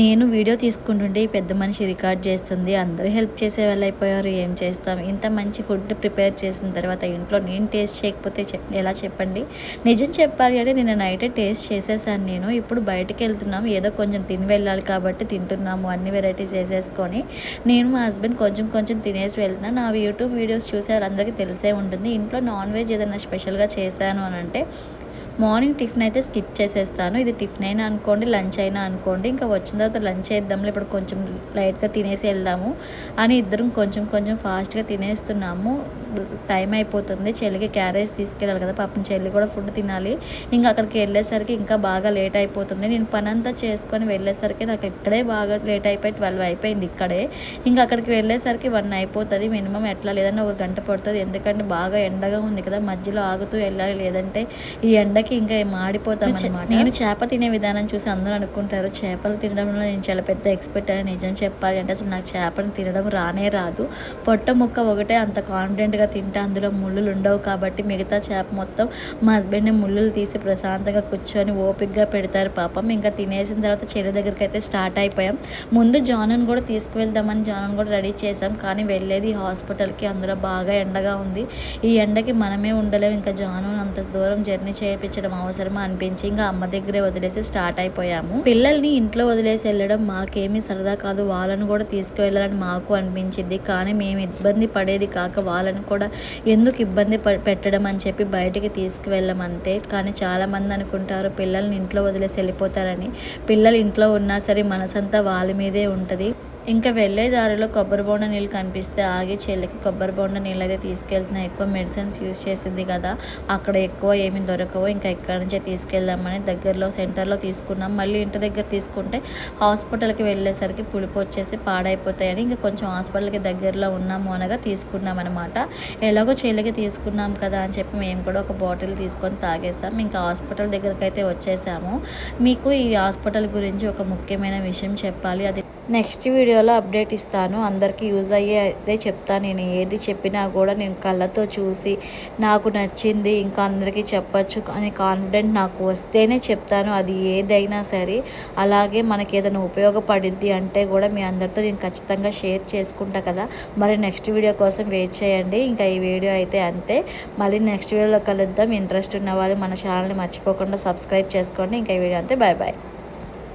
నేను వీడియో తీసుకుంటుంటే ఈ పెద్ద మనిషి రికార్డ్ చేస్తుంది. అందరూ హెల్ప్ చేసే వాళ్ళు అయిపోయారు. ఏం చేస్తాం? ఇంత మంచి ఫుడ్ ప్రిపేర్ చేసిన తర్వాత ఇంట్లో నేను టేస్ట్ చేయకపోతే ఎలా చెప్పండి? నిజం చెప్పాలి అంటే నిన్న నైటే టేస్ట్ చేసేసాను నేను. ఇప్పుడు బయటికి వెళ్తున్నాము. ఏదో కొంచెం తిని వెళ్ళాలి కాబట్టి తింటున్నాము. అన్ని వెరైటీస్ వేసేసుకొని నేను మా హస్బెండ్ కొంచెం కొంచెం తినేసి వెళ్తున్నాను. నా యూట్యూబ్ వీడియోస్ చూసే వాళ్ళందరికీ తెలిసే ఉంటుంది. ఇంట్లో నాన్ వెజ్ ఏదైనా స్పెషల్గా చేశాను అని అంటే మార్నింగ్ టిఫిన్ అయితే స్కిప్ చేసేస్తాను. ఇది టిఫిన్ అయినా అనుకోండి, లంచ్ అయినా అనుకోండి. ఇంకా వచ్చిన తర్వాత లంచ్ చేద్దాంలే, ఇప్పుడు కొంచెం లైట్గా తినేసి వెళ్దాము అని ఇద్దరం కొంచెం కొంచెం ఫాస్ట్గా తినేస్తున్నాము. టైం అయిపోతుంది. చెల్లికి క్యారేజ్ తీసుకెళ్ళాలి కదా, పాపం చెల్లి కూడా ఫుడ్ తినాలి. ఇంకా అక్కడికి వెళ్ళేసరికి ఇంకా బాగా లేట్ అయిపోతుంది. నేను పని అంతా చేసుకొని వెళ్ళేసరికి నాకు ఇక్కడే బాగా లేట్ అయిపోయి 12 అయిపోయింది ఇక్కడే. ఇంకా అక్కడికి వెళ్ళేసరికి 1 అయిపోతుంది మినిమం. ఎట్లా లేదన్నా 1 గంట పడుతుంది. ఎందుకంటే బాగా ఎండగా ఉంది కదా, మధ్యలో ఆగుతూ వెళ్ళాలి, లేదంటే ఈ ఎండకి ఇంకా మాడిపోతాం అన్నమాట. నేను చేప తినే విధానం చూసి అందరూ అనుకుంటారు చేపలు తినడంలో నేను చాలా పెద్ద ఎక్స్పర్ట్ అని. నిజం చెప్పాలి అంటే అసలు నాకు చేపను తినడం రానే రాదు. పొట్ట ముక్క ఒకటే అంత కాన్ఫిడెంట్గా తింటే అందులో ముళ్ళులు ఉండవు కాబట్టి మిగతా చేప మొత్తం మా హస్బెండ్ని ముళ్ళులు తీసి ప్రశాంతంగా కూర్చొని ఓపిక్గా పెడతారు పాపం. ఇంకా తినేసిన తర్వాత చెల్లి దగ్గరికి అయితే స్టార్ట్ అయిపోయాం. ముందు జానుని కూడా తీసుకువెళ్దామని జానుని కూడా రెడీ చేసాం, కానీ వెళ్ళేది హాస్పిటల్కి. అందులో బాగా ఎండగా ఉంది. ఈ ఎండకి మనమే ఉండలేము. ఇంకా జాను అంత దూరం జర్నీ చేయించడం అవసరమా అనిపించి ఇంకా అమ్మ దగ్గరే వదిలేసి స్టార్ట్ అయిపోయాము. పిల్లల్ని ఇంట్లో వదిలేసి వెళ్ళడం మాకేమీ సరదా కాదు, వాళ్ళను కూడా తీసుకువెళ్ళాలని మాకు అనిపించింది. కానీ మేము ఇబ్బంది పడేది కాక వాళ్ళని కూడా ఎందుకు ఇబ్బంది పెట్టడం అని చెప్పి బయటికి తీసుకువెళ్ళమంతే. కానీ చాలామంది అనుకుంటారు పిల్లల్ని ఇంట్లో వదిలేసి వెళ్ళిపోతారని. పిల్లలు ఇంట్లో ఉన్నా సరే మనసంతా వాళ్ళ మీదే ఉంటుంది. ఇంకా వెళ్ళే దారిలో కొబ్బరి బొండ నీళ్ళు కనిపిస్తే ఆగి చెల్లికి కొబ్బరి బొండ నీళ్ళు అయితే తీసుకెళ్తున్నాయి. ఎక్కువ మెడిసిన్స్ యూజ్ చేసింది కదా, అక్కడ ఎక్కువ ఏమీ దొరకవు. ఇంకా ఇక్కడ నుంచే తీసుకెళ్దామని దగ్గరలో సెంటర్లో తీసుకున్నాం. మళ్ళీ ఇంటి దగ్గర తీసుకుంటే హాస్పిటల్కి వెళ్ళేసరికి పులిపు వచ్చేసి పాడైపోతాయని ఇంకా కొంచెం హాస్పిటల్కి దగ్గరలో ఉన్నాము అనగా తీసుకున్నాం అనమాట. ఎలాగో చెల్లికి తీసుకున్నాం కదా అని చెప్పి మేము కూడా ఒక బాటిల్ తీసుకొని తాగేసాం. ఇంకా హాస్పిటల్ దగ్గరికి అయితే వచ్చేసాము. మీకు ఈ హాస్పిటల్ గురించి ఒక ముఖ్యమైన విషయం చెప్పాలి, అది నెక్స్ట్ వీడియోలో అప్డేట్ ఇస్తాను. అందరికీ యూజ్ అయ్యేదే చెప్తాను. నేను ఏది చెప్పినా కూడా నేను కళ్ళతో చూసి నాకు నచ్చింది ఇంకా అందరికీ చెప్పచ్చు అని కాన్ఫిడెంట్ నాకు వస్తేనే చెప్తాను, అది ఏదైనా సరే. అలాగే మనకి ఏదైనా ఉపయోగపడిద్ది అంటే కూడా మీ అందరితో నేను ఖచ్చితంగా షేర్ చేసుకుంటా కదా. మరి నెక్స్ట్ వీడియో కోసం వెయిట్ చేయండి. ఇంకా ఈ వీడియో అయితే అంతే. మళ్ళీ నెక్స్ట్ వీడియోలో కలుద్దాం. ఇంట్రెస్ట్ ఉన్న వాళ్ళు మన ఛానల్ని మర్చిపోకుండా సబ్స్క్రైబ్ చేసుకోండి. ఇంకా ఈ వీడియో అంతే. Bye bye.